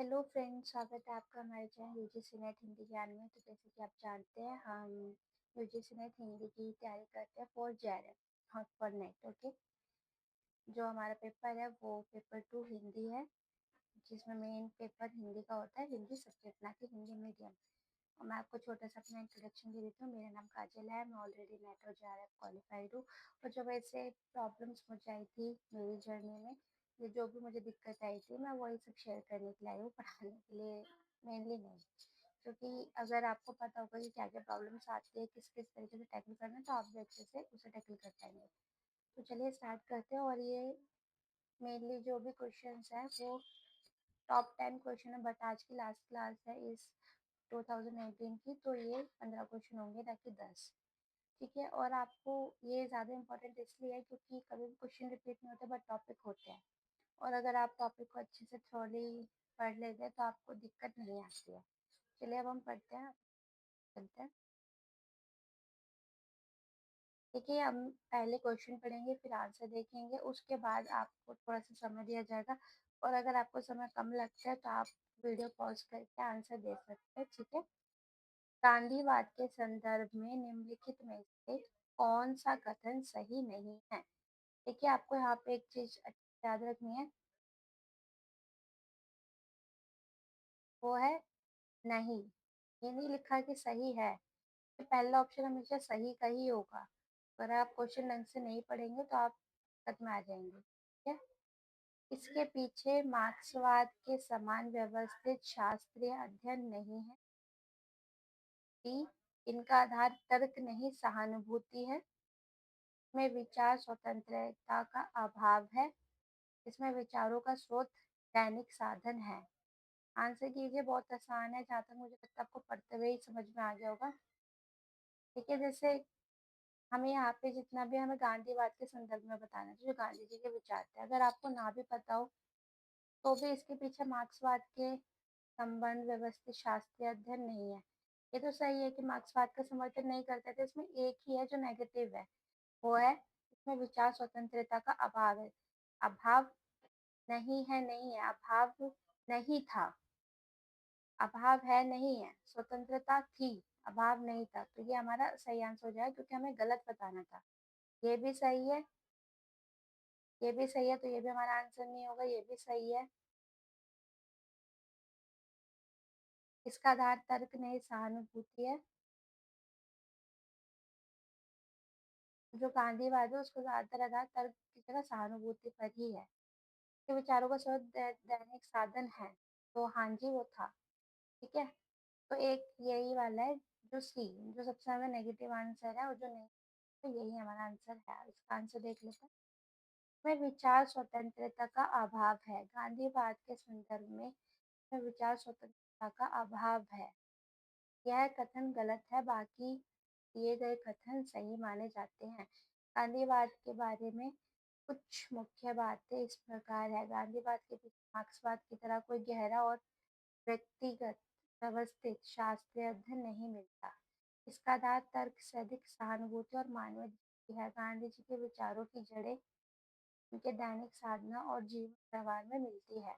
Hello friends, स्वागत है आपका हमारे चैनल यूजीसी नेट हिंदी ज्ञान में। तो जैसे कि आप जानते हैं, हम यूजीसी नेट हिंदी की तैयारी करते हैं फॉर जेआरएफ और फॉर नेट। ओके, जो हमारा पेपर है वो पेपर 2 हिंदी है, जिसमें मेन पेपर हिंदी का होता है, हिंदी सब्जेक्ट ना कि हिंदी मीडियम। और मैं आपको छोटा सा अपना इंट्रोडक्शन दे देती हूँ। मेरा नाम काजल है, मैं ऑलरेडी नेट और जेआरएफ क्वालिफाइड हूँ। और जो वैसे प्रॉब्लम्स मुझे आई थी मेरी जर्नी में, ये जो भी मुझे दिक्कत आई थी, मैं वही सब शेयर करने के लिए आई हूँ, पढ़ाने के लिए मेनली नहीं। क्योंकि अगर आपको पता होगा कि क्या क्या प्रॉब्लम्स आती है, किस किस तरीके से टैकल करना है, तो आप भी अच्छे से उसे टैकल कर पाएंगे। तो चलिए स्टार्ट करते हैं। और ये मेनली जो भी क्वेश्चंस हैं वो टॉप 10 क्वेश्चन है, बट आज की लास्ट क्लास है इस 2019 की, तो ये 15 क्वेश्चन होंगे ताकि 10। ठीक है। और आपको ये ज़्यादा इंपॉर्टेंट इसलिए है क्योंकि कभी भी क्वेश्चन रिपीट नहीं होते, बट टॉपिक होते हैं। और अगर आप टॉपिक को अच्छे से थ्रोली पढ़ लेते हैं तो आपको दिक्कत नहीं आती है। चलिए अब हम पढ़ते हैं, चलते हैं। देखिए, हम पहले क्वेश्चन पढ़ेंगे, फिर आंसर देखेंगे, उसके बाद आपको थोड़ा सा समय दिया जाएगा। और अगर आपको समय कम लगता है तो आप वीडियो पॉज करके आंसर दे सकते हैं। ठीक है। गांधीवाद के संदर्भ में निम्नलिखित में से कौन सा कथन सही नहीं है? देखिए, आपको यहाँ पे एक चीज याद रखनी है, वो है नहीं। ये नहीं लिखा कि सही है। तो पहला ऑप्शन हमेशा सही का ही होगा। अगर आप क्वेश्चन ढंग से नहीं पढ़ेंगे तो आप दिक्कत में आ जाएंगे। ठीक है। इसके पीछे मार्क्सवाद के समान व्यवस्थित शास्त्रीय अध्ययन नहीं है। डी, इनका आधार तर्क नहीं सहानुभूति है। इसमें विचार स्वतंत्रता का अभाव है। इसमें विचारों का स्रोत दैनिक साधन है। आंसर कीजिए, बहुत आसान है, जहाँ तक मुझे लगता है आपको पढ़ते हुए ही समझ में आ गया होगा। ठीक है। जैसे हमें यहाँ पे जितना भी हमें गांधीवाद के संदर्भ में बताना है, जो गांधी जी के विचार थे, अगर आपको ना भी पता हो तो भी इसके पीछे मार्क्सवाद के संबंध व्यवस्थित शास्त्रीय अध्ययन नहीं है। ये तो सही है कि मार्क्सवाद का समर्थन नहीं करते थे, इसमें एक ही है जो नेगेटिव है, वो है इसमें विचार स्वतंत्रता का अभाव है। अभाव नहीं है, नहीं है, अभाव नहीं था। अभाव है नहीं है, स्वतंत्रता थी, अभाव नहीं था। तो ये हमारा सही आंसर हो जाएगा, क्योंकि हमें गलत बताना था। ये भी सही है, ये भी सही है, तो ये भी हमारा आंसर नहीं होगा। ये भी सही है। इसका आधार तर्क नहीं सहानुभूति है। जो गांधीवाद है उसको ज्यादातर आधार तर्क की जगह सहानुभूति पर ही है। के विचारों का स्रोत दैनिक साधन है, तो हाँ जी वो था। ठीक है। तो एक यही वाला है, जो सी, जो सबसे ज्यादा नेगेटिव आंसर है, और जो नहीं, तो यही हमारा आंसर है। इसका आंसर देख लेते हैं। में विचार स्वतंत्रता का अभाव है। गांधीवाद के संदर्भ में विचार स्वतंत्रता का अभाव है। यह कथन गलत है, बाकी दिए गए कथन सही माने जाते हैं। गांधीवाद के बारे में कुछ मुख्य बातें इस प्रकार है। गांधीवाद के पीछे मार्क्सवाद की तरह कोई गहरा और व्यक्तिगत व्यवस्थित शास्त्रीय अध्ययन नहीं मिलता। इसका आधार तर्क से अधिक सहानुभूति और मानवीय दृष्टि है। गांधी जी के विचारों की जड़ें उनके दैनिक साधना और जीवन व्यवहार में मिलती है।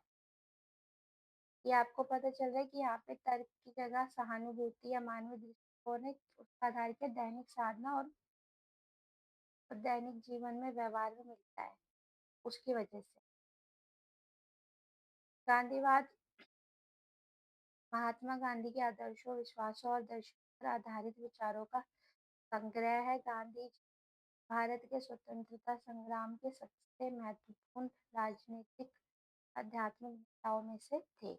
ये आपको पता चल रहा है कि यहाँ पे तर्क की जगह सहानुभूति या मानवीय दृष्टिकोण है, उसका आधार क्या, दैनिक साधना और दैनिक जीवन में व्यवहार में मिलता है, उसकी वजह से। गांधीवाद महात्मा गांधी के आदर्शों, विश्वासों और दर्शनों पर आधारित विचारों का संग्रह है। गांधी जी भारत के स्वतंत्रता संग्राम के सबसे महत्वपूर्ण राजनीतिक आध्यात्मिक नेताओं में से थे।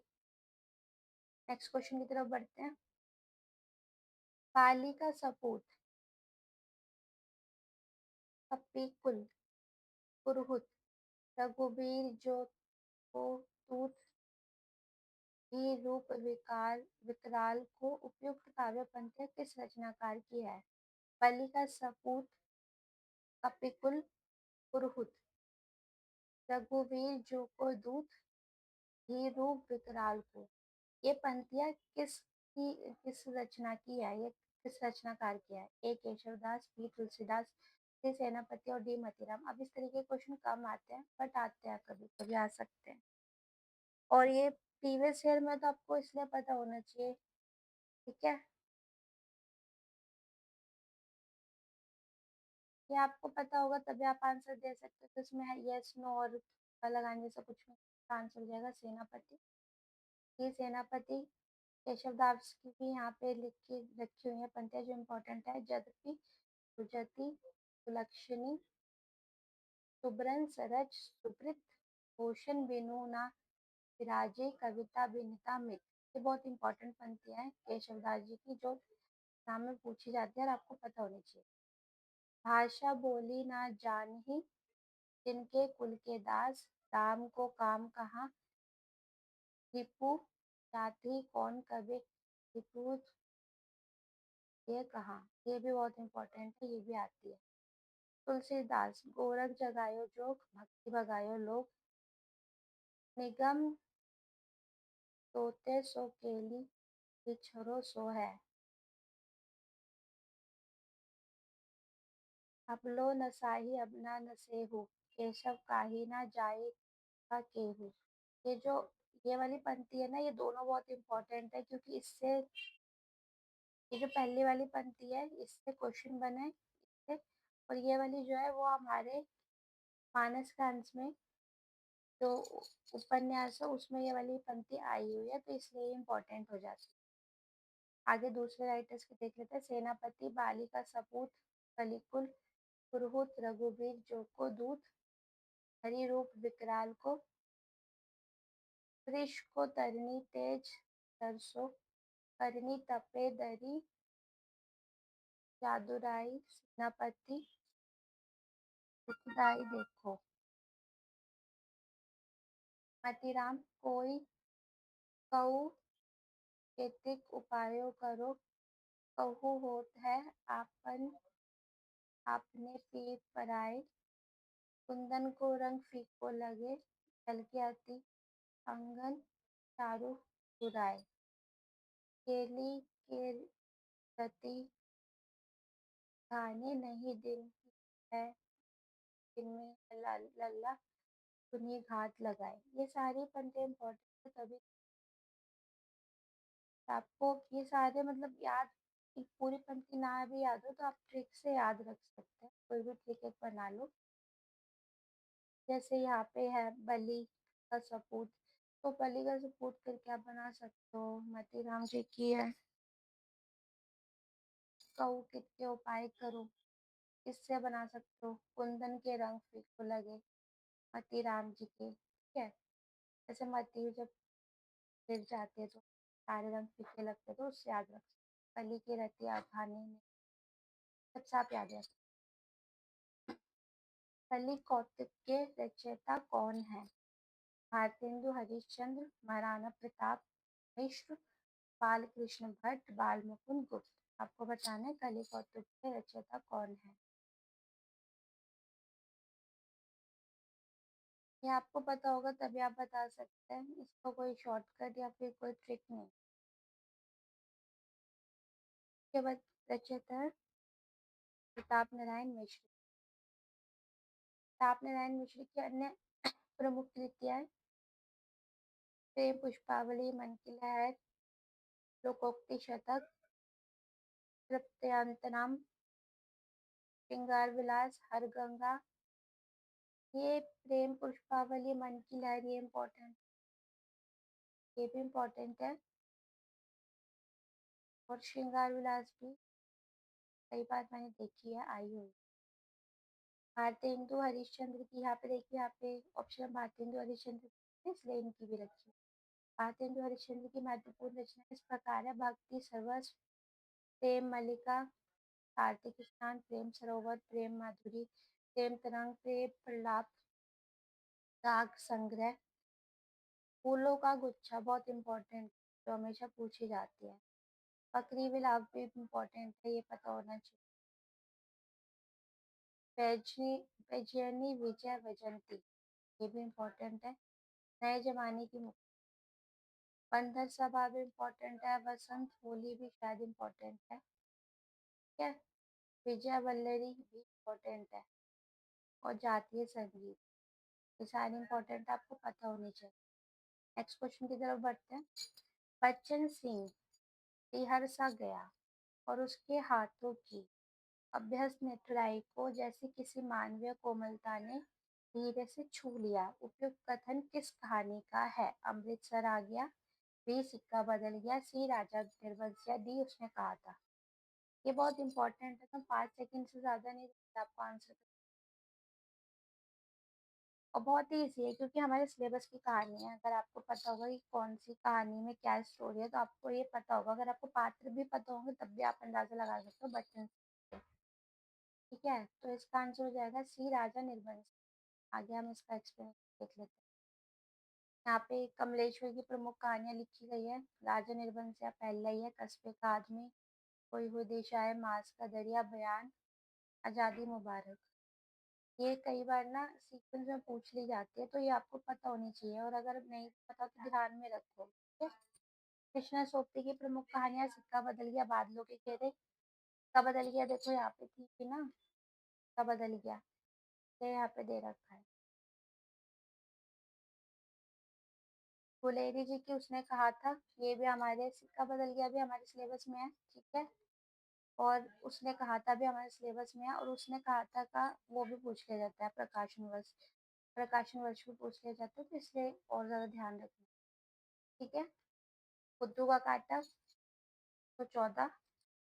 नेक्स्ट क्वेश्चन की तरफ बढ़ते हैं। पाली का सपूत, कपिकुल, पुरहुत, रघुवीर जो को तूत ही रूप विकराल को उपयुक्त काव्य पंक्तियां किस रचनाकार की है? पाली का सपूत, कपिकुल, पुरहुत, रघुवीर जो को दूत ही रूप विकराल को। ये पंक्तियां किस रचना की है? ये किस रचनाकार की है? ए केशवदास, बी तुलसीदास, सी सेनापति और डी मतीराम। अब इस तरीके के क्वेश्चन कम आते हैं, बट आते हैं, कभी कभी आ सकते हैं। और ये प्रीवियस ईयर में तो आपको इसलिए पता होना चाहिए, ठीक है? ये आपको पता होगा तभी आप आंसर दे सकते हो, तो इसमें है यस, नो और लगाने से कुछ नहीं, आंसर हो जाएगा सेनापति। ये सेनापति केशवदास की भी यहाँ पे लिख के रखी हुई है पंक्तियाँ जो इम्पोर्टेंट है। यद्यपि सुजति सुलक्षणी सुब्रन सरज सुकृत भूषण बिनु ना विराजे कविता बिनता मित। ये बहुत इंपॉर्टेंट पंक्तियाँ हैं केशवदास जी की जो एग्जाम में पूछी जाती है और आपको पता होनी चाहिए। भाषा बोली ना जानही जिनके कुल के दास, राम को काम कहाँ रिपु जाति कौन कबे रिपु ये कहाँ। ये भी बहुत इंपॉर्टेंट है, ये भी आती है। तुलसीदास गोरख जगायो जोग भक्ति भगायो लोग निगम तोते सो केली बिछरो सो है अबलो नसाही अबना नसेहु केशव काही ना जाए का केहू। ये जो ये वाली पंक्ति है ना, ये दोनों बहुत इंपॉर्टेंट है क्योंकि इससे ये जो पहली वाली पंक्ति है इससे क्वेश्चन बने इससे, और ये वाली जो है वो हमारे मानस का अंश में जो उपन्यास है उसमें ये वाली पंक्ति आई हुई है, तो इसलिए इम्पोर्टेंट हो जाती है। आगे दूसरे राइटर्स के देख लेते हैं। सेनापति बाली का सपूत कलिकुल पुरहुत रघुबीर जो को दूत हरि रूप विकराल को वृष को तरनी तेज सरसो करनी तपे दरी जादुराई सेनापति दुखदाई देखो। मतीराम कोई कहू केतिक उपायो करो कहू होत है आपन आपने पीर पराए कुंदन को रंग फीको लगे जल के अति अंगन चारु बुराए केली के रति घाने नहीं दिन है जिनमें लल्ला सुनी घात लगाए। ये सारी पंक्ति इम्पोर्टेंट है, तभी आपको ये सारे मतलब याद एक पूरी पंक्ति ना भी याद हो तो आप ट्रिक से याद रख सकते हैं, कोई भी ट्रिक एक बना लो। जैसे यहाँ पे है बलि का सपूत, तो बलि का सपूत करके आप बना सकते हो। मतीराम जी की है कहू कितने उपाय करो, इससे बना सकते हो। कुंदन के रंग फीको लगे मतीराम जी के, ठीक है। जैसे मती जब गिर जाते हैं तो सारे रंग फीके लगते हैं, तो उससे याद रख सकते हो। कली की रतिया खाने में सबसे आप याद रख। कली कौतिक के रचयिता कौन है? भारतेंदु हरिश्चंद्र महाराणा प्रताप मिश्र बाल कृष्ण भट्ट बाल मुकुंद गुप्त। आपको बताना है कली कौतिक के रचयिता कौन है। ये आपको पता होगा तभी आप बता सकते हैं, इसका कोई शॉर्टकट या फिर कोई ट्रिक नहीं। इसके बाद रचयिता है प्रताप नारायण मिश्र। प्रताप नारायण मिश्र की अन्य प्रमुख कृतियां हैं प्रेम पुष्पावली मन की लहर लोकोक्ति शतक तृप्त्यान्तनाम श्रृंगार विलास हरगंगा। ये प्रेम पुष्पावली मन की लहर ये इम्पोर्टेंट, ये भी इम्पोर्टेंट है। और श्रृंगार विलास भी कई बार मैंने देखी है, आई हुई। भारतेंदु हरिश्चंद्र की यहाँ पे देखिए, यहाँ पे ऑप्शन भारतेंदु हरिश्चंद्र इसलिए इनकी भी रखी है। भारतेंदु हरिश्चंद्र की महत्वपूर्ण रचना इस प्रकार है। भक्ति सर्वस्व प्रेम मल्लिका कार्तिक स्नान प्रेम सरोवर प्रेम माधुरी प्रेम तरंग प्रेम प्रलाप राग संग्रह फूलों का गुच्छा बहुत इंपॉर्टेंट जो हमेशा पूछी जाती है। बकरी विलाप भी इम्पोर्टेंट है, ये पता होना चाहिए। वैजनी वैजयनी विजय वैजंती ये भी इम्पोर्टेंट है। नए जमाने की बंधन सभा भी इम्पोर्टेंट है। वसंत होली भी शायद इम्पोर्टेंट है, ठीक है। विजय वल्लरी भी इम्पोर्टेंट है। और जातीय संगीत ये सारे इम्पोर्टेंट आपको पता होनी चाहिए। नेक्स्ट क्वेश्चन की तरफ बढ़ते हैं। बच्चन सिंह रिहर्सा गया और उसके हाथों की अभ्यस्त नेत्रराई को जैसे किसी मानवीय कोमलता ने धीरे से छू लिया। उपयुक्त कथन किस कहानी का है? अमृतसर आ गया, बी सिक्का बदल गया, सी राजा निर्बंस, या डी उसने कहा था। ये बहुत इंपॉर्टेंट है, तो 5 सेकंड से ज्यादा नहीं देते आपको आंसर। और बहुत ही ईजी है क्योंकि हमारे सिलेबस की कहानी है। अगर आपको पता होगा कि कौन सी कहानी में क्या स्टोरी है तो आपको ये पता होगा। अगर आपको पात्र भी पता होंगे तब भी आप अंदाजा लगा सकते हो बच्चन से। ठीक है, तो इसका आंसर हो जाएगा सी राजा निर्बंस। आगे हम इसका एक्सप्लेनेशन देख लेते हैं। यहाँ पे कमलेश्वर की प्रमुख कहानियां लिखी गई है। राजा निर्बंस या पहला ही है, कस्बे का आदमी, कोई हुई दिशा है, मांस का दरिया, बयान, आजादी मुबारक। ये कई बार ना सीक्वेंस में पूछ ली जाती है तो ये आपको पता होनी चाहिए, और अगर नहीं पता तो ध्यान में रखो। ठीक है। कृष्णा सोपती की प्रमुख कहानियां, सिक्का बदल गया, बादलों के घेरे। सिक्का बदल गया देखो यहाँ पे थी ना, सिक्का बदल गया, ये यहाँ पे दे रखा है। गुलेरी जी की उसने कहा था, ये भी हमारे सिक्का बदल गया भी हमारे सिलेबस में है। ठीक है, और उसने कहा था भी हमारे सिलेबस में है, और उसने कहा था का वो भी पूछ लिया जाता है, प्रकाशन वर्ष, प्रकाशन वर्ष भी पूछ लिया जाता है, तो इसलिए और ज्यादा ध्यान रखना। ठीक है। बुद्धू का काटा 1914,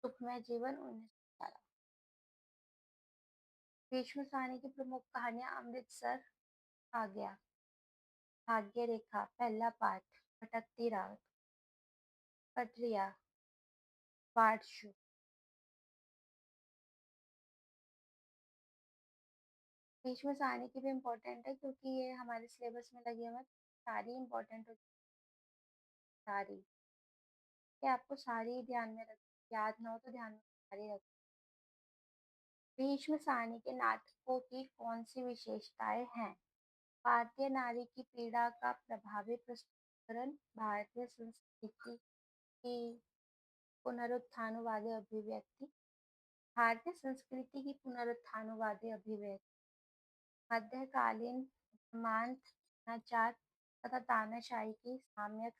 सुखमय जीवन 1918। भीष्म साहनी की प्रमुख कहानियां, अमृतसर आ गया, भाग्य रेखा, पहला पाठ, भटकती रात, कटरिया, बारशु। भीष्म साहनी की भी इम्पोर्टेंट है क्योंकि ये हमारे सिलेबस में लगे हुए हैं। सारी इम्पोर्टेंट होती है, सारी। ये आपको सारी ही ध्यान में रख, याद ना हो तो ध्यान में सारी रख। भीष्म साहनी के नाटकों की कौन सी विशेषताएं हैं? भारतीय नारी की पीड़ा का प्रभावी प्रस्तुतिकरण, भारतीय संस्कृति की पुनरुत्थानवादी अभिव्यक्ति, भारतीय संस्कृति की पुनरुत्थानवादी अभिव्यक्ति, मध्यकालीन धर्मांध अनाचार तथा तानाशाही की साम्यक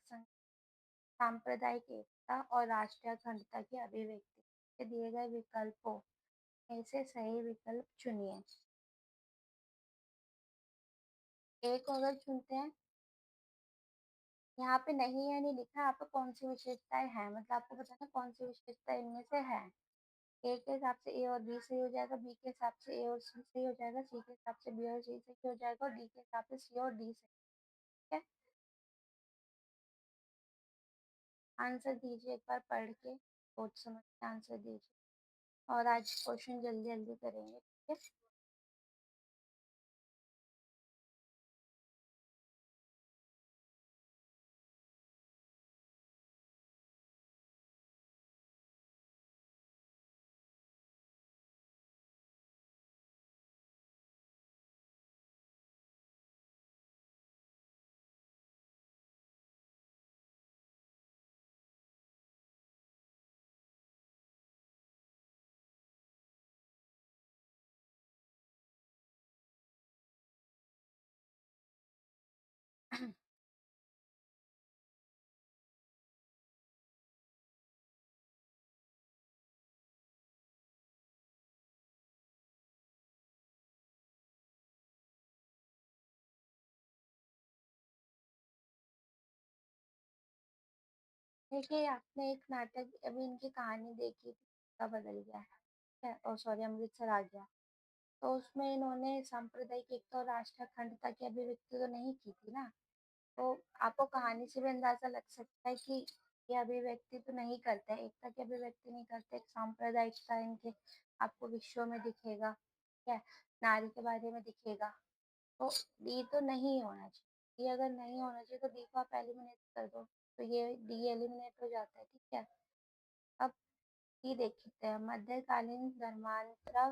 सांप्रदायिक एकता और राष्ट्रीय अखंडता की अभिव्यक्ति। के दिए गए विकल्पों में से सही विकल्प चुनिए। एक को अगर चुनते हैं, यहाँ पे नहीं है, नहीं लिखा है, आपको कौन सी विशेषताएं हैं, मतलब आपको बताना कौन सी विशेषता इनमें से है। ए के हिसाब से ए और बी सही हो जाएगा, बी के हिसाब से ए और सी सही हो जाएगा, सी के हिसाब से बी और सी सही हो जाएगा, और डी के हिसाब से सी और डी सही। ठीक है, आंसर दीजिए एक बार पढ़ के, सोच समझ के आंसर दीजिए। और आज क्वेश्चन जल्दी जल्दी करेंगे। ठीक है। देखिए, आपने एक नाटक अभी इनकी कहानी देखी थी, का बदल गया है, और सॉरी अमृतसर आ गया, तो उसमें इन्होंने सांप्रदायिक एकता और राष्ट्रीय अखंडता की अभिव्यक्ति तो नहीं की थी ना। तो आपको कहानी से भी अंदाजा लग सकता है कि ये अभिव्यक्ति तो नहीं करते हैं, एकता की अभिव्यक्ति नहीं करते, एक सांप्रदायिकता इनके आपको विश्व में दिखेगा। ठीक है, नारी के बारे में दिखेगा। तो डी तो नहीं होना चाहिए। डी अगर नहीं होना चाहिए तो डी को आप एलिमिनेट कर दो, तो ये डी एलिमिनेट हो जाता है। ठीक है, अब डी देखते हैं। मध्यकालीन धर्मांतरा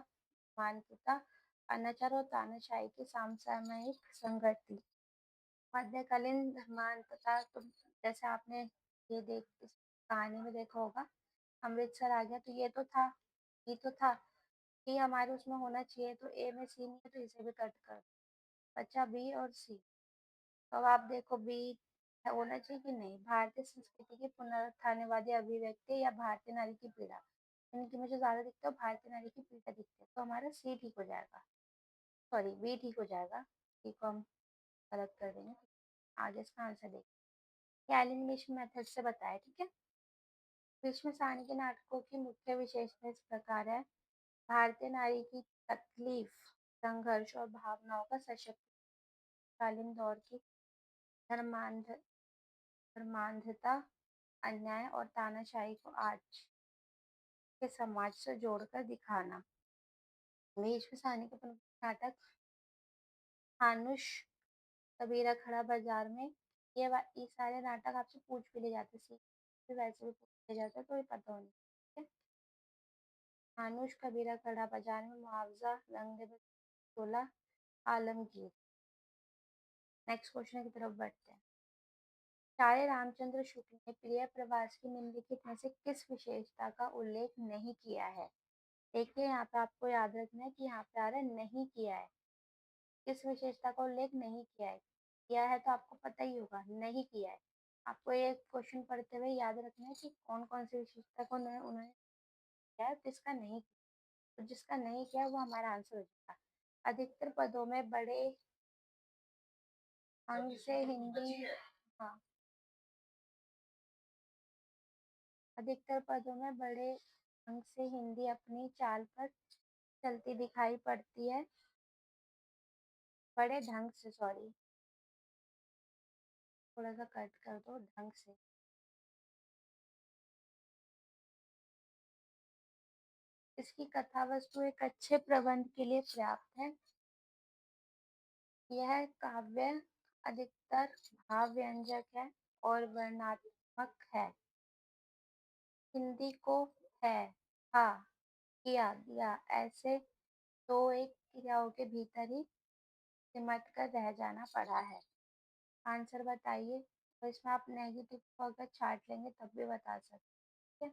मानवता, अनाचार और तानाशाही की समसामयिक संगति। मध्यकालीन धर्मांतता, तो जैसे आपने ये देख इस कहानी में देखा होगा, अमृतसर आ गया, तो ये तो था, ये तो था, ये हमारे उसमें होना चाहिए, तो ए में सी नहीं है तो इसे भी कट कर, बचा बी और सी। तो अब आप देखो बी, होना चाहिए कि नहीं? भारतीय संस्कृति की पुनरुत्थानवादी अभिव्यक्ति या भारतीय नारी की पीड़ा? इनकी मुझे ज़्यादा दिखता है भारतीय नारी की पीड़ा दिखती है, तो हमारा सी ठीक हो जाएगा, सॉरी बी ठीक हो जाएगा। सी को हम गलत कर देंगे। आगे इसका आंसर देखिए, एलिमिनेशन मेथड से बताया, ठीक है। भीष्म सानी के नाटकों की मुख्य विशेषता इस प्रकार है। भारतीय नारी की तकलीफ, संघर्ष और भावनाओं का सशक्तिकालीन दौर की धर्मांध धर्मांधता, अन्याय और तानाशाही को आज के समाज से जोड़कर दिखाना। भीष्म सानी का प्रमुख नाटक हानुश, कबीरा खड़ा बाजार में, ये सारे नाटक आपसे पूछ भी ले जाते थे, वैसे भी पूछ ले जाते तो ये पता होना, ठीक है। हानुश, कबीरा खड़ा बाजार में, मुआवजा, रंग दे बदौला, आलमगीर। नेक्स्ट क्वेश्चन की तरफ बढ़ते हैं। आचार्य रामचंद्र शुक्ल ने प्रिय प्रवास की निम्नलिखित में से किस विशेषता का उल्लेख नहीं किया है? देखिए यहाँ पे आपको याद रखना है कि यहाँ पे आ रहा है नहीं किया है, किस विशेषता का उल्लेख नहीं किया है। किया है तो आपको पता ही होगा, नहीं किया है। आपको ये क्वेश्चन पढ़ते हुए याद रखना है कि कौन कौन सी विशेषता को उन्होंने किया है, किसका नहीं किया। तो जिसका नहीं किया वो हमारा आंसर हो जाएगा। अधिकतर पदों में बड़े अंग से हिंदी, हाँ, अधिकतर पदों में बड़े अंग से हिंदी अपनी चाल पर चलती दिखाई पड़ती है। बड़े ढंग से, सॉरी थोड़ा सा कट कर दो, ढंग से। इसकी कथा वस्तु एक अच्छे प्रबंध के लिए पर्याप्त है। यह काव्य अधिकतर भाव व्यंजक है और वर्णनात्मक है। हिंदी को है, हा, किया, दिया ऐसे दो एक क्रियाओं के भीतर ही सिमट कर रह जाना पड़ा है। आंसर बताइए। तो इसमें आप नेगेटिव को अगर छाट लेंगे तब भी बता सकते हैं।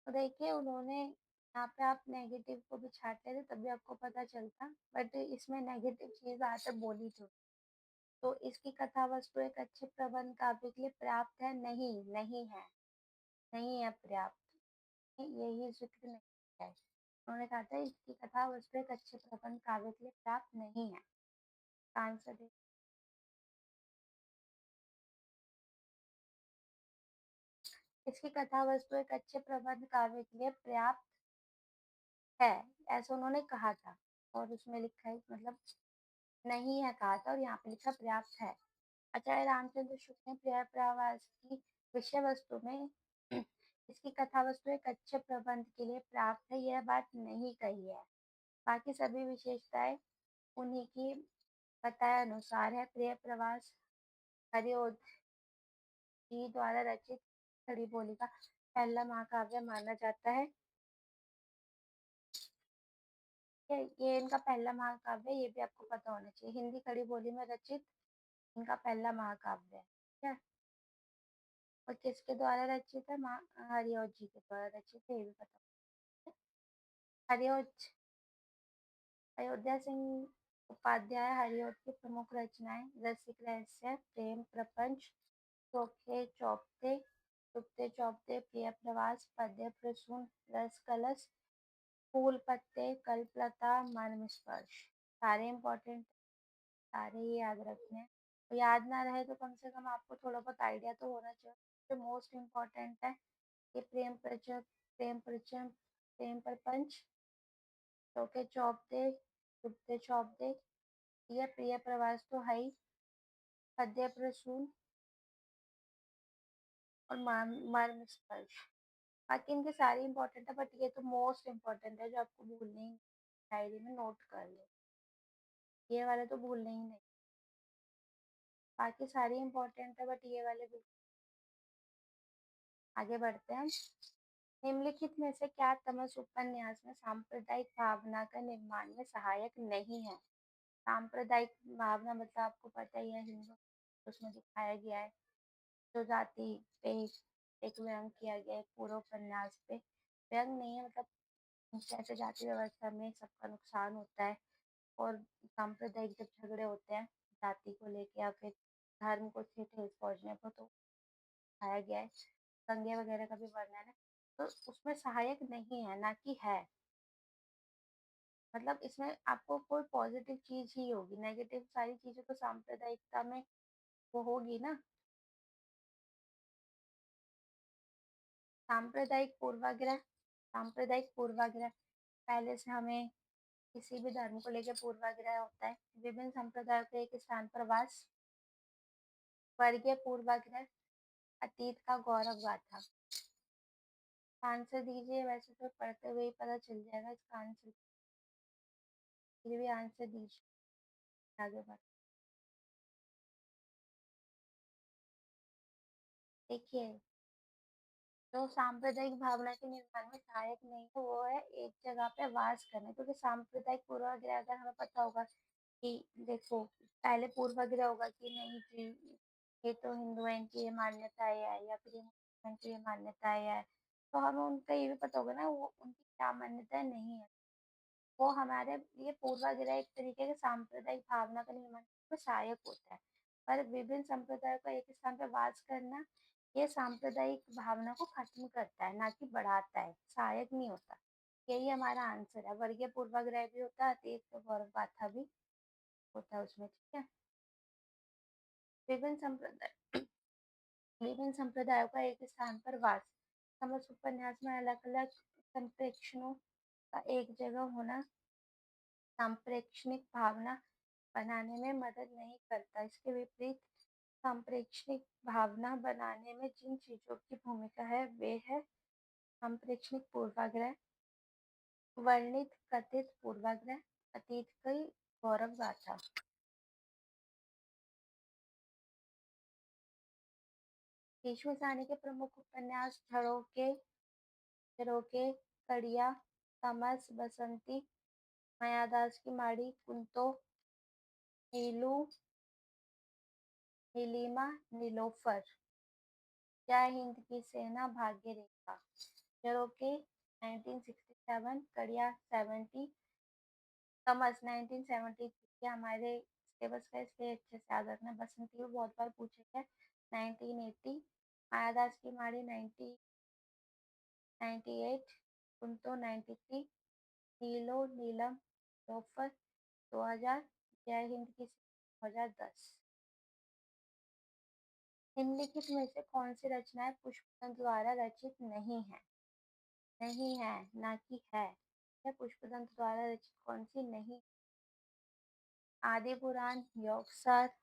तो देखिए उन्होंने यहाँ पे आप नेगेटिव को भी छाट लेते तब भी आपको पता चलता, बट इसमें नेगेटिव चीज आते बोली तो इसकी कथा वस्तु एक अच्छे प्रबंध काव्य के लिए पर्याप्त है, नहीं, नहीं है, नहीं है पर्याप्त, यही जिक्र नहीं है। उन्होंने कहा था इसकी कथा वस्तु एक अच्छे प्रबंध काव्य के लिए पर्याप्त नहीं है। आंसर दे, इसकी कथा वस्तु एक अच्छे प्रबंध काव्य के लिए पर्याप्त है, ऐसा उन्होंने कहा था। और उसमें लिखा है मतलब नहीं है कहा था और यहाँ पे लिखा पर्याप्त है। आचार्य रामचंद्र शुक्ल ने प्रिय प्रवास की विषय वस्तु में इसकी कथा वस्तु एक अच्छे प्रबंध के लिए प्राप्त है, यह बात नहीं कही है। बाकी सभी विशेषताएं उन्हीं की बताए अनुसार है। प्रिय प्रवास हरिओध जी द्वारा रचित खड़ी बोली का पहला महाकाव्य माना जाता है। ये इनका पहला महाकाव्य है, ये भी आपको पता होना चाहिए। हिंदी खड़ी बोली में रचित इनका पहला महाकाव्य है, ठीक है। और किसके द्वारा रचित है? हरिओध जी के द्वारा रचित है, ये भी पता है। हरिओध, अयोध्या सिंह उपाध्याय हरिओध की प्रमुख रचनाएं रसिक रहस्य, प्रेम प्रपंच, चोखे चौपते, चुपते चौपते, प्रिय प्रवास, पद्य प्रसून, रस कलश, फूल पत्ते, कल्पलता, मन स्पर्श। सारे इंपॉर्टेंट, सारे ही याद रखने हैं। तो याद ना रहे तो कम से कम आपको थोड़ा बहुत आइडिया तो होना चाहिए। जो मोस्ट इम्पोर्टेंट है ये प्रेम प्रचर, प्रेम प्रचर, प्रेम प्रपंच, चौके चौपते, चुपते चौपते, ये प्रिय प्रवास तो है ही, पद्य प्रसून और मर्म स्पर्श। बाकी इनके सारे इंपॉर्टेंट है बट ये तो मोस्ट इम्पोर्टेंट है जो आपको भूलने ही, डायरी में नोट कर ले, ये वाले तो भूलने ही नहीं। बाकी सारे इंपॉर्टेंट है बट ये वाले भी। आगे बढ़ते हैं। निम्नलिखित में से क्या तमस उपन्यास में सांप्रदायिक भावना का निर्माण में सहायक नहीं है? सांप्रदायिक भावना मतलब आपको पता ही है हिंदू उसमें दिखाया गया है। जो जाति पे एक व्यंग किया गया है पूरे उपन्यास पे। व्यंग नहीं है मतलब कैसे जाति व्यवस्था में सबका नुकसान होता है और सांप्रदायिक जब झगड़े होते हैं जाति को लेके या फिर धर्म को ठेस पहुंचने पर तो दिखाया गया है। दंगे वगैरह का भी वर्णन है। तो उसमें सहायक नहीं है ना कि है। मतलब इसमें आपको कोई पॉजिटिव चीज ही होगी, नेगेटिव सारी चीजें तो सांप्रदायिकता में वो होगी ना। सांप्रदायिक पूर्वाग्रह पहले से हमें किसी भी धर्म को लेकर पूर्वाग्रह होता है। विभिन्न संप्रदायों के एक स्थान पर वास। वर्गीय पूर्वाग्रह अतीत का गौरव गाथा। आंसर दीजिए, वैसे तो पढ़ते हुए ही पता चल जाएगा इसका आंसर। फिर भी आंसर दीजिए, आगे बढ़। देखिए, जो सांप्रदायिक भावना के निर्माण में सहायक नहीं है वो है एक जगह पे वास करना। क्योंकि सांप्रदायिक पूर्वाग्रह अगर हमें पता होगा कि देखो पहले पूर्वाग्रह होगा कि नहीं जी ये तो हिंदुओं की ये मान्यताएं है या फिर ये मुसलमान की ये मान्यताएं है, तो हमें उनका ये भी पता होगा ना वो उनकी क्या मान्यताएं नहीं है। वो हमारे लिए पूर्वाग्रह एक तरीके के सांप्रदायिक भावना का निर्माण में सहायक होता है। पर विभिन्न संप्रदायों का एक स्थान पर वास करना ये सांप्रदायिक भावना को खत्म करता है ना कि बढ़ाता है, सहायक नहीं होता। यही हमारा आंसर है। वर्गीय पूर्वाग्रह भी होता है, अतीत गौरव गाथा भी होता है उसमें। ठीक है। विभिन्न संप्रदाय विभिन्न संप्रदायों का एक स्थान पर वास। समस्त उपन्यास में अलग अलग संप्रेक्षणों का एक जगह होना संप्रेक्षणिक भावना बनाने में मदद नहीं करता। इसके विपरीत संप्रेक्षणिक भावना बनाने में जिन चीजों की भूमिका है वे है संप्रेक्षणिक पूर्वाग्रह, वर्णित कथित पूर्वाग्रह, अतीत की गौरव गाथा। भीष्म सानी के प्रमुख उपन्यास झरोके, कड़िया, तमस, बसंती, मायादास की माड़ी, कुंतो, नीलू, नीलिमा, नीलोफर, जय हिंद की सेना, भाग्य रेखा। झरोके 1967, कड़िया 70, तमस 1973 हमारे सिलेबस का इसलिए अच्छे से याद रखना। बसंती को बहुत बार पूछे गए 1980, मायादास की माड़ी 1998, कुंतो 93, नीलो नीलम लोफर 2000, जय हिंद की 2010। निम्नलिखित में से कौन सी रचनाएं पुष्पदंत द्वारा रचित नहीं है? नहीं है ना कि है। यह पुष्पदंत द्वारा रचित कौन सी नहीं? आदि पुराण, योगसार,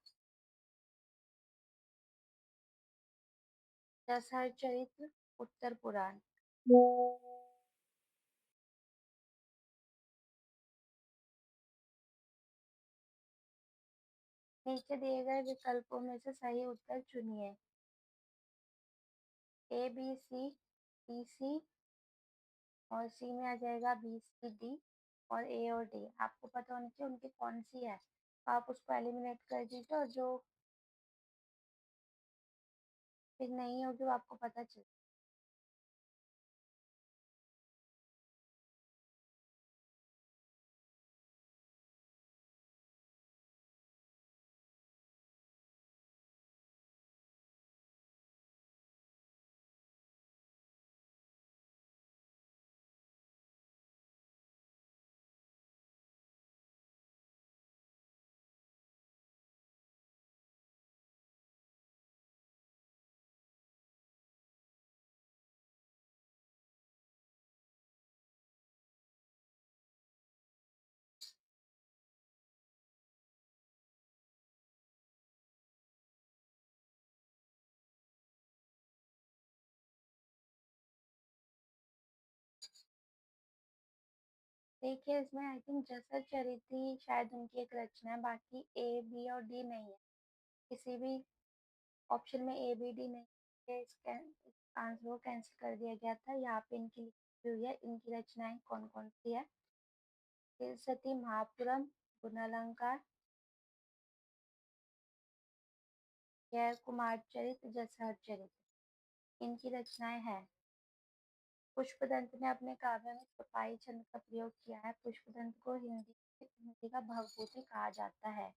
दशहर चरित्र, उत्तर पुराण। नीचे दिए गए विकल्पों में से सही उत्तर चुनिए। A B C, B C और सी में आ जाएगा बी सी डी और ए और डी। आपको पता होना चाहिए उनकी कौन सी है, तो आप उसको एलिमिनेट कर दीजिए और जो फिर नहीं होगी वो आपको पता चल। देखिए इसमें आई थिंक जसर चरित्र ही शायद उनकी एक रचना है, बाकी ए बी और डी नहीं है। किसी भी ऑप्शन में ए बी डी नहीं है। इसका आंसर को कैंसिल कर दिया गया था। यहाँ पे इनकी लिखी हुई है इनकी रचनाएं कौन कौन सी है। तिलसती महापुरम, गुणालंकार, यह कुमार चरित जसहर चरित इनकी रचनाएं हैं। पुष्पदंत ने अपने काव्य में छपाई छंद का प्रयोग किया है। पुष्पदंत को हिंदी का भवभूति कहा जाता है।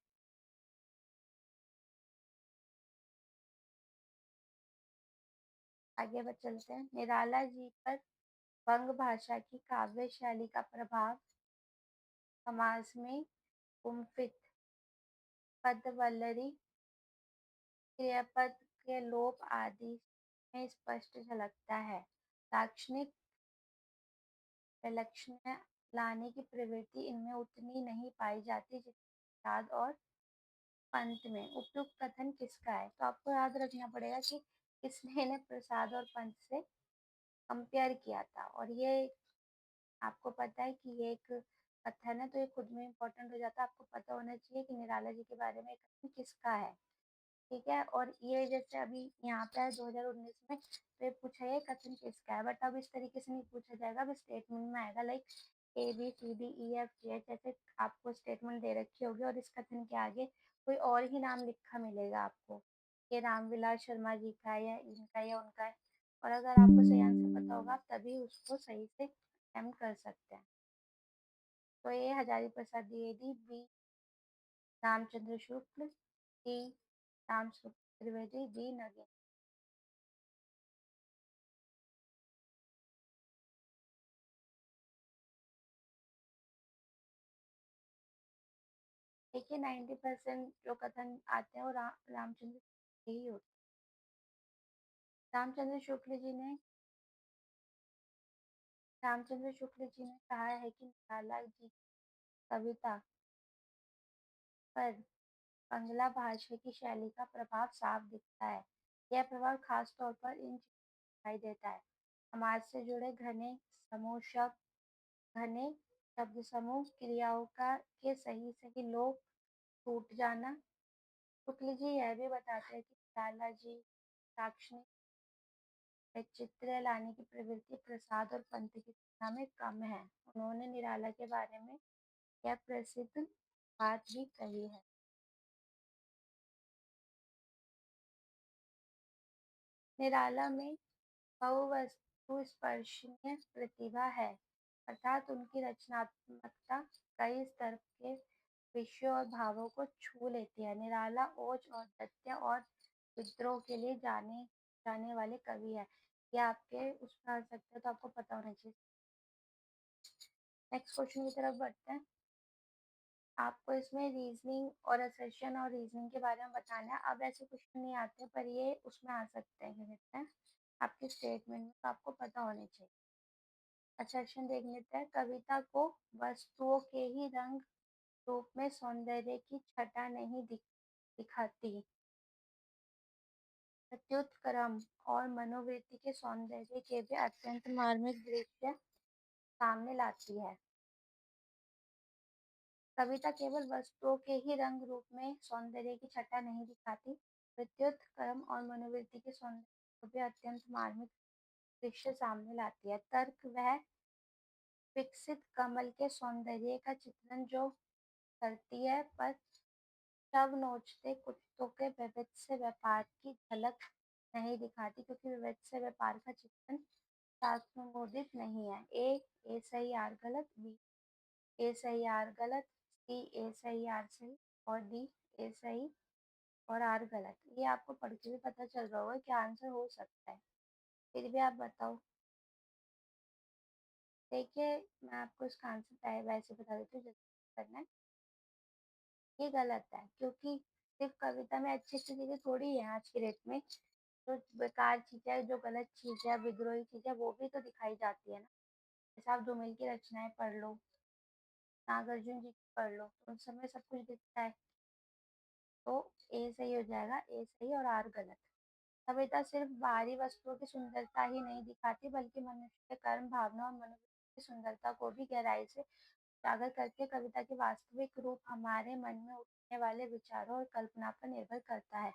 आगे बढ़ चलते हैं। निराला जी पर वंग भाषा की काव्य शैली का प्रभाव समाज में कुंफित पद वल्लरी क्रियापद के लोप आदि में स्पष्ट झलकता है। दार्शनिक विलक्षण लाने की प्रवृत्ति इनमें उतनी नहीं पाई जाती जितनी प्रसाद और पंत में। उपयुक्त कथन किसका है? तो आपको याद रखना पड़ेगा कि किसने इन्हें प्रसाद और पंत से कंपेयर किया था, और ये आपको पता है कि ये एक कथन है, तो ये खुद में इम्पोर्टेंट हो जाता है। आपको पता होना चाहिए कि निराला जी के बारे में कथन किसका है। ठीक है, और ये जैसे अभी यहाँ पे है 2019 में, तो ये पूछा है कथन किसका है, बट अब इस तरीके से नहीं पूछा जाएगा, अब स्टेटमेंट में आएगा लाइक ABCDEFGH ऐसे आपको स्टेटमेंट दे रखी होगी, और इस कथन के आगे कोई और ही नाम लिखा मिलेगा आपको, ये रामविलास शर्मा जी का है या इनका या उनका है। और अगर आपको सही आंसर पता होगा आप तभी उसको सही से अटेम्प्ट कर सकते हैं। तो ये हजारी प्रसाद द्विवेदी, बी रामचंद्र शुक्ल, सी राम त्रिवेदी, बी नगेन। देखिए 90% जो कथन आते हैं वो रामचंद्र के ही होते हैं। रामचंद्र शुक्ल जी ने कहा है कि निराला जी की कविता पर बंगला भाषा की शैली का प्रभाव साफ दिखता है। यह प्रभाव खास तौर पर इन चीजों में दिखाई देता है। समाज से जुड़े घने शब्द समूह, क्रियाओं का के सही सही लोप टूट जाना। शुक्ल जी यह भी बताते हैं कि निराला जी दार्शनिक चित्र लाने की प्रवृत्ति प्रसाद और पंत की तुलना में कम है। उन्होंने निराला के बारे में यह प्रसिद्ध बात भी कही है। निराला में बहुवस्तु स्पर्शनीय प्रतिभा है, अर्थात उनकी रचनात्मकता कई स्तर के विषयों और भावों को छू लेती है। निराला ओज और दत्य और विद्रोह के लिए जाने जाने वाले कवि है। ये आपके उसमें आ सकते हैं, तो आपको पता होना चाहिए। नेक्स्ट क्वेश्चन की तरफ बढ़ते हैं। आपको इसमें रीजनिंग और असर्शन और रीजनिंग के बारे में बताना है। अब ऐसे क्वेश्चन नहीं आते, पर ये उसमें आ सकते हैं, क्या कहते हैं, आपके स्टेटमेंट में, तो आपको पता होने चाहिए। असर्शन देख लेते हैं। कविता को वस्तुओं के ही रंग रूप में सौंदर्य की छटा नहीं दिखाती, प्रत्युत क्रम और मनोवृत्ति के सौंदर्य के भी अत्यंत मार्मिक दृश्य सामने लाती है। कविता केवल वस्तुओं के ही रंग रूप में सौंदर्य की छटा नहीं दिखाती, प्रत्युत क्रम और मनोवृत्ति के सौंदर्य को भी अत्यंत मार्मिक दृश्य सामने लाती है। तर्क वह विकसित कमल के सौंदर्य का चित्रण जो करती है, पर शव नोचते कुत्तों के विविध व्यापार की झलक नहीं दिखाती, क्योंकि विविध व्यापार का चित्रण शास्त्रोदित नहीं है। ए सही आर गलत, बी ए सही आर गलत, सी ए सही आर सही, और डी ए सही और आर गलत। ये आपको पढ़ के भी पता चल रहा होगा क्या आंसर हो सकता है, फिर भी आप बताओ। देखिए मैं आपको इसका आंसर पहले वैसे बता देती हूँ जैसे करना है। ये गलत है, क्योंकि सिर्फ कविता में अच्छी अच्छी चीजें थोड़ी है आज की डेट में, जो बेकार चीजें है, जो गलत चीज है, विद्रोही चीज है, वो भी तो दिखाई जाती है ना। जैसे आप धूमिल की रचनाएं पढ़ लो, नागार्जुन जी की पढ़ लो, तो उन सब में सब कुछ दिखता है। तो ए सही हो जाएगा, ए सही और आर गलत। कविता सिर्फ बाहरी वस्तुओं की सुंदरता ही नहीं दिखाती, बल्कि मनुष्य के कर्म, भावना और मनोवृत्ति की सुंदरता को भी गहराई से उजागर करती है। कविता की वास्तविक रूप हमारे मन में उठने वाले विचारों और कल्पना पर निर्भर करता है।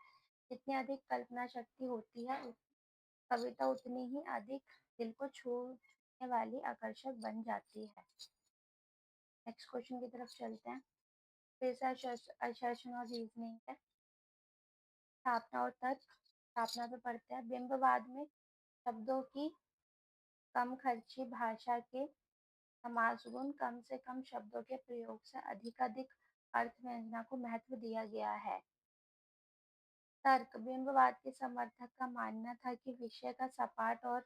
जितनी अधिक कल्पना शक्ति होती है, कविता उतनी ही अधिक दिल को छूने वाली आकर्षक बन जाती है। नेक्स्ट क्वेश्चन की तरफ चलते हैं। फिर से assertion और रीजनिंग है। स्थापना और तर्क। स्थापना पे पढ़ते हैं, बिंबवाद में शब्दों की कम खर्ची भाषा के समासगुण, कम से कम शब्दों के प्रयोग से अधिकाधिक अर्थ व्यंजना को महत्व दिया गया है। तर्क, बिंबवाद के समर्थक का मानना था कि विषय का सपाट और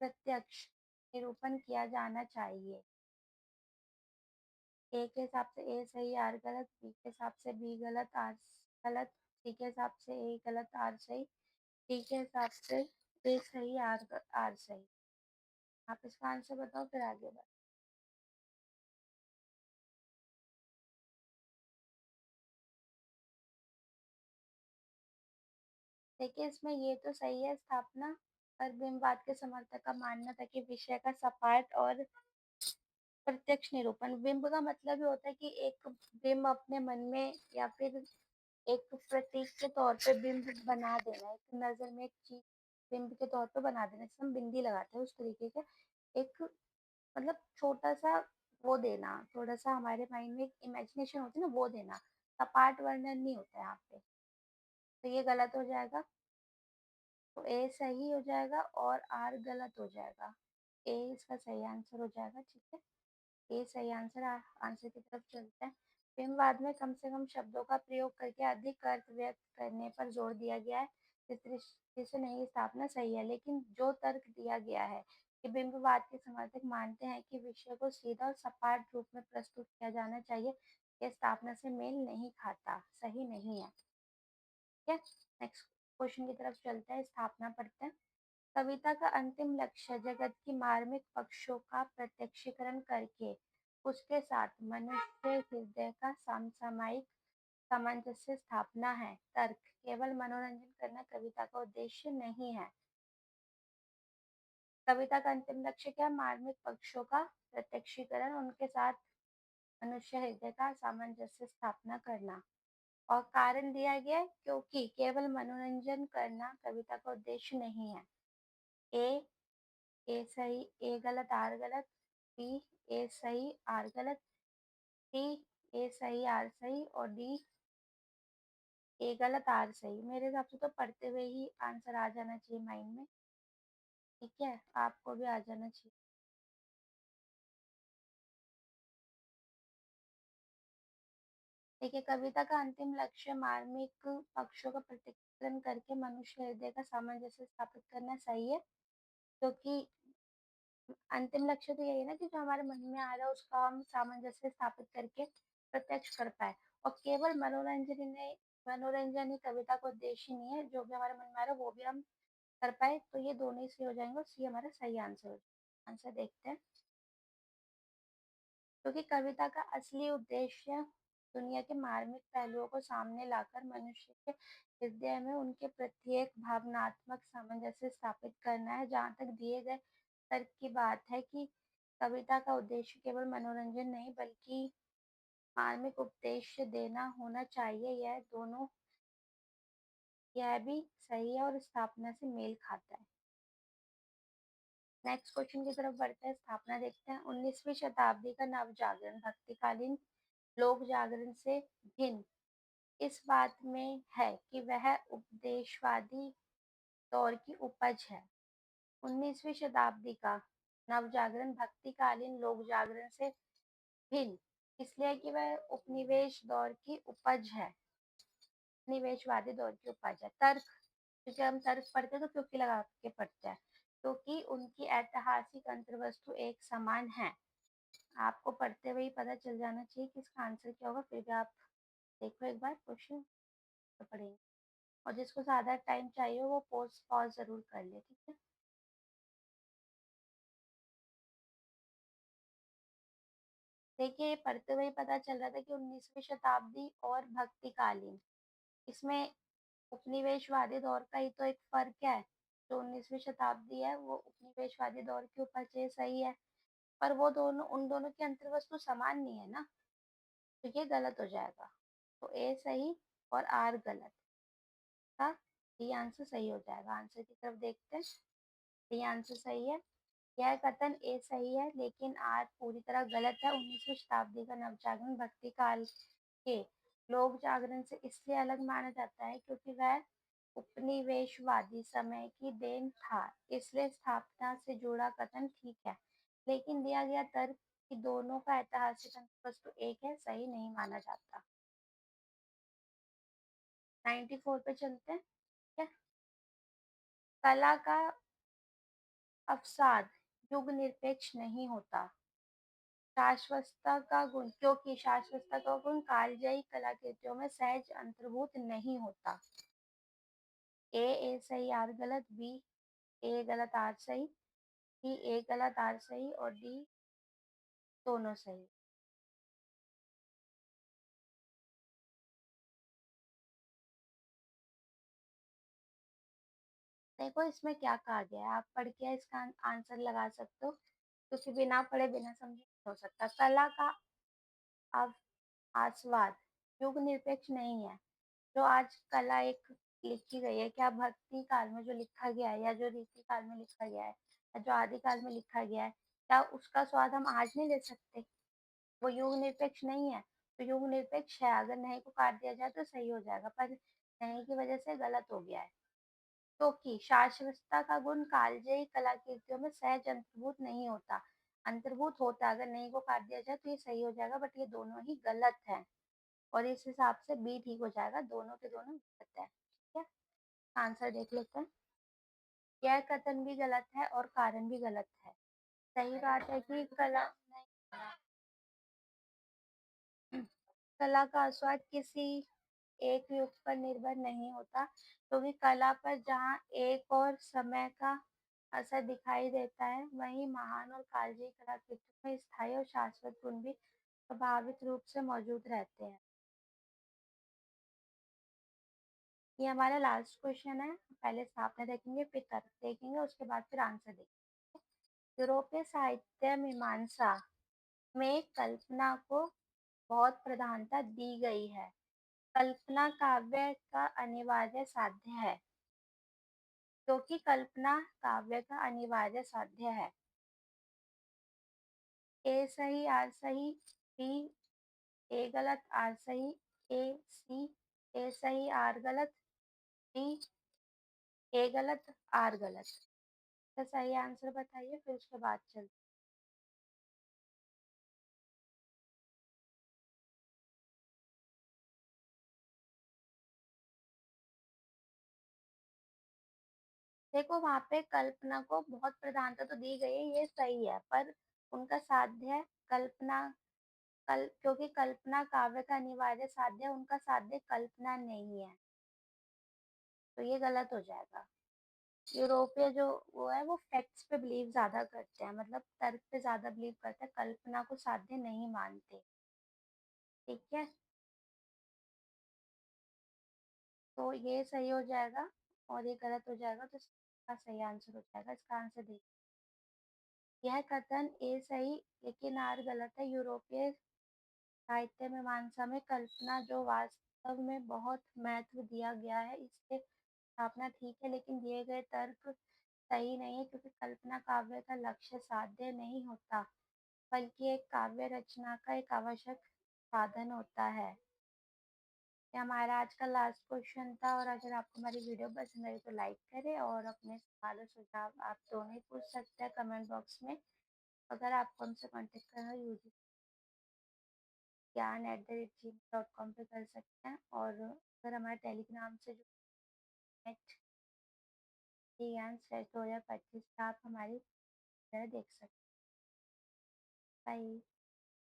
प्रत्यक्ष निरूपण किया जाना चाहिए। ए के हिसाब से ए सही, आर गलत, बी के हिसाब से बी गलत, आर गलत, सी के हिसाब से ए गलत, आर सही, डी के हिसाब से ए सही, आर सही। आप इसका आंसर बताओ फिर आगे बढ़ो। देखिए इसमें ये तो सही है, स्थापना पर बिंबवाद के समर्थक का मानना था कि विषय का सपाट और प्रत्यक्ष निरूपण। बिंब का मतलब ही होता है कि एक बिंब अपने मन में या फिर एक प्रतीक के तौर पे बिंब बना देना, एक नजर में एक चीज बिंब के तौर पे बना देना, जिसे हम बिंदी लगाते हैं उस तरीके का एक मतलब छोटा सा वो देना, थोड़ा सा हमारे माइंड में एक इमेजिनेशन होती है ना, वो देना। सपाट वर्णन नहीं होता है यहाँ पे, तो ये गलत हो जाएगा। तो ए सही हो जाएगा और आर गलत हो जाएगा। ए इसका सही आंसर हो जाएगा, ठीक है। ये सही आंसर। आंसर की तरफ चलते हैं। बिंबवाद में कम से कम शब्दों का प्रयोग करके अधिक अर्थ व्यक्त करने पर जोर दिया गया है। इस दृष्टि से नई स्थापना सही है, लेकिन जो तर्क दिया गया है कि बिंबवाद के समर्थक मानते हैं कि विषय को सीधा और सपाट रूप में प्रस्तुत किया जाना चाहिए, यह स्थापना से मेल नहीं खाता, सही नहीं है। ठीक है, नेक्स्ट क्वेश्चन की तरफ चलते हैं, स्थापना पढ़ते हैं। कविता का अंतिम लक्ष्य जगत की मार्मिक पक्षों का प्रत्यक्षीकरण करके उसके साथ मनुष्य हृदय का समसामयिक सामंजस्य स्थापना है। तर्क, केवल मनोरंजन करना कविता का उद्देश्य नहीं है। कविता का अंतिम लक्ष्य क्या? मार्मिक पक्षों का प्रत्यक्षीकरण, उनके साथ मनुष्य हृदय का सामंजस्य स्थापना करना। और कारण दिया गया है, क्योंकि केवल मनोरंजन करना कविता का उद्देश्य नहीं है। ए ए सही, ए गलत, आर गलत, बी ए सही, आर गलत, सी ए सही, आर सही, और डी ए गलत, आर सही। मेरे हिसाब से तो पढ़ते हुए ही आंसर आ जाना चाहिए माइंड में, ठीक है, आपको भी आ जाना चाहिए। देखिए, कविता का अंतिम लक्ष्य मार्मिक पक्षों का प्रतिक्रियन करके मनुष्य हृदय का सामंजस्य स्थापित करना सही है, क्योंकि अंतिम लक्ष्य तो यही है ना कि जो हमारे मन में आ रहा है उसका हम सामंजस्य स्थापित करके प्रत्यक्ष कर पाए। और केवल मनोरंजन ही कविता का उद्देश्य नहीं है, जो भी हमारे मन में आ रहा है वो भी हम कर पाए, तो ये दोनों ही सही हो जाएंगे और सी हमारा सही आंसर हो जाएगा। आंसर देखते हैं। क्योंकि कविता का असली उद्देश्य दुनिया के मार्मिक पहलुओं को सामने लाकर मनुष्य के हृदय में उनके प्रत्येक भावनात्मक सामंजस्य स्थापित करना है। जहाँ तक दिए गए तर्क की बात है कि कविता का उद्देश्य केवल मनोरंजन नहीं बल्कि मार्मिक उपदेश देना होना चाहिए, यह दोनों, यह भी सही है और स्थापना से मेल खाता है। नेक्स्ट क्वेश्चन की तरफ बढ़ते हैं, स्थापना देखते हैं। 19वीं शताब्दी का नव जागरण भक्तिकालीन लोक जागरण से भिन्न इस बात में है कि वह उपदेशवादी दौर की उपज है। 19वीं शताब्दी का नव जागरण भक्तिकालीन लोक जागरण से भिन्न इसलिए कि वह उपनिवेश दौर की उपज है, निवेशवादी दौर की उपज है। तर्क, क्योंकि हम तर्क पढ़ते हैं तो क्योंकि लगा के पढ़ते हैं, क्योंकि उनकी ऐतिहासिक अंतर्वस्तु एक समान है। आपको पढ़ते हुए ही पता चल जाना चाहिए कि इसका आंसर क्या होगा, फिर भी आप देखो एक बार क्वेश्चन तो पढ़ेंगे। और जिसको ज्यादा टाइम चाहिए वो पॉज पॉज जरूर कर ले, ठीक है। देखिए पढ़ते हुए ही पता चल रहा था कि 19वीं शताब्दी और भक्तिकालीन, इसमें उपनिवेशवादी दौर का ही तो एक फर्क है। जो 19वीं शताब्दी है वो उपनिवेशवादी दौर के ऊपर से सही है, पर वो दोनों, उन दोनों की अंतर्वस्तु समान नहीं है ना, तो ये गलत हो जाएगा। तो ए सही और आर गलत का ये आंसर सही हो जाएगा। आंसर की तरफ देखते हैं, ये आंसर सही है। यह कथन ए सही है लेकिन आर पूरी तरह गलत है। 19वीं शताब्दी का नवजागरण भक्ति काल के लोक जागरण से इसलिए अलग माना जाता है क्योंकि वह उपनिवेशवादी समय की देन था, इसलिए स्थापना से जुड़ा कथन ठीक है, लेकिन दिया गया तर्क कि दोनों का ऐतिहासिक अंतर्वस्तु एक है सही नहीं माना जाता। 94 पे चलते हैं। क्या? कला का अवसाद युग निरपेक्ष नहीं होता। शाश्वतता का गुण, क्योंकि शाश्वतता का गुण कालजयी कलाकृतियों में सहज अंतर्भूत नहीं होता। ए सही आर गलत, बी ए गलत आर सही, सी ए गलत आर सही और डी दोनों सही। देखो इसमें क्या कहा गया है, आप पढ़ के इसका आंसर लगा सकते हो, क्योंकि बिना पढ़े बिना समझे नहीं हो सकता। कला का अब आस्वाद युग निरपेक्ष नहीं है। जो आज कला एक लिखी गई है, क्या भक्ति काल में जो लिखा गया है या जो रीति काल में लिखा गया है या जो आदि काल में लिखा गया है, क्या उसका स्वाद हम आज नहीं ले सकते? वो युग निरपेक्ष नहीं है। तो युग निरपेक्ष है, अगर नहीं को काट दिया जाए तो सही हो जाएगा, पर नहीं की वजह से गलत हो गया है। क्योंकि शाश्वतता का गुण कालजयी कलाकृतियों में सहज अंतर्भूत नहीं होता। अंतर्भूत होता है, अगर नहीं को काट दिया जाए तो ये सही हो जाएगा, बट ये दोनों ही गलत है। और इस हिसाब से बी ठीक हो जाएगा, दोनों के दोनों गलत है। ठीक है, आंसर देख लेते हैं। यह कथन भी गलत है और कारण भी गलत है। सही बात है कि कला नहीं, कला का आस्वाद किसी एक युग पर निर्भर नहीं होता, क्योंकि कला पर जहाँ एक और समय का असर दिखाई देता है, वहीं महान और कालजयी कलाकृतियों में स्थायी और शाश्वत गुण भी प्रभावित रूप से मौजूद रहते हैं। ये हमारा लास्ट क्वेश्चन है। पहले स्थापना देखेंगे, फिर तर्क देखेंगे, उसके बाद फिर आंसर देखेंगे। यूरोपीय साहित्य मीमांसा में कल्पना को बहुत प्रधानता दी गई है। कल्पना काव्य का अनिवार्य साध्य है, क्योंकि कल्पना काव्य का अनिवार्य साध्य है। ए सही आर सही, बी ए गलत आर सही, ए सी ए सही आर गलत, डी ए गलत आर गलत। तो सही आंसर बताइए, फिर उसके बाद चलते। देखो वहां पे कल्पना को बहुत प्रधानता तो दी गई है, ये सही है, पर उनका साध्य है कल्पना, क्योंकि कल्पना काव्य का अनिवार्य साध्य है, उनका साध्य कल्पना नहीं है, तो ये गलत हो जाएगा। यूरोपीय जो वो है, वो फैक्ट्स पे बिलीव ज्यादा करते हैं, मतलब तर्क पे ज्यादा बिलीव करते हैं, कल्पना को साध्य नहीं मानते। ठीक है, तो ये सही हो जाएगा और ये गलत हो जाएगा, तो इसका सही आंसर हो जाएगा। इसका आंसर देखिए, यह कथन ए सही लेकिन आर गलत है। यूरोपीय साहित्य मीमांसा में कल्पना जो वास्तव में बहुत महत्व दिया गया है, इससे स्थापना ठीक है, लेकिन दिए गए तर्क सही नहीं है, क्योंकि कल्पना काव्य का लक्ष्य साध्य नहीं होता, बल्कि एक काव्य रचना का एक आवश्यक साधन होता है। ये हमारा आज का लास्ट क्वेश्चन था, और अगर आपको हमारी वीडियो पसंद आई तो लाइक करें, और अपने सवाल और सुझाव आप दोनों ही पूछ सकते हैं कमेंट बॉक्स में। अगर आपको हमसे कॉन्टेक्ट करना हो, यूजी ज्ञान@gmail.com पे कर सकते हैं, और अगर हमारे टेलीग्राम से जो नेट ज्ञान 2025 आप हमारी तरह देख सकते हैं। बाय।